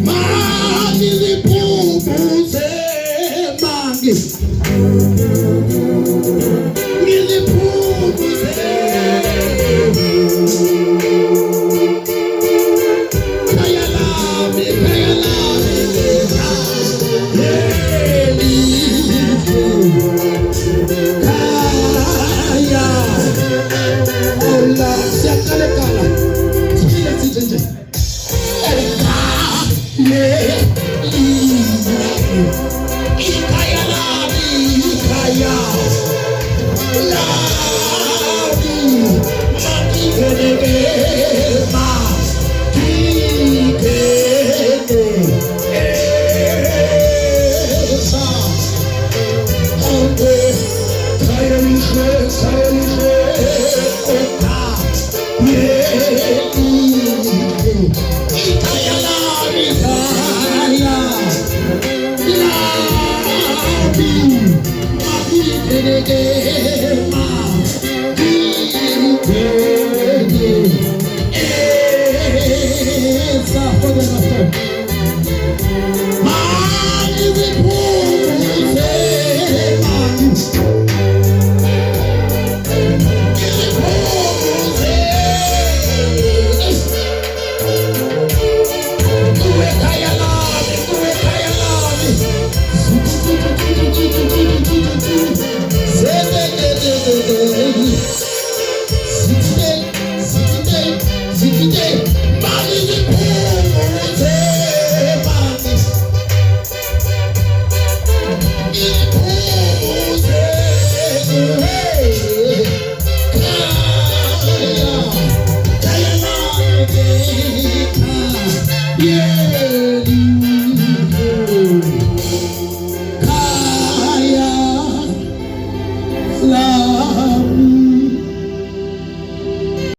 Mani ziphumuze mani ngiziphumuze kaya lami kaya Allah siyakalekala sifile sithi nje ikaya lami ikaya lami makikene ma kikene esa ande sayalishe ota ikaya lami ikaya lami makikene ma kikene esa for the master. Mani ziphumuze mani ziphumuze kuwe kaya lami zikide mani ziphumuze mani ziphumuze kaya lami yeah.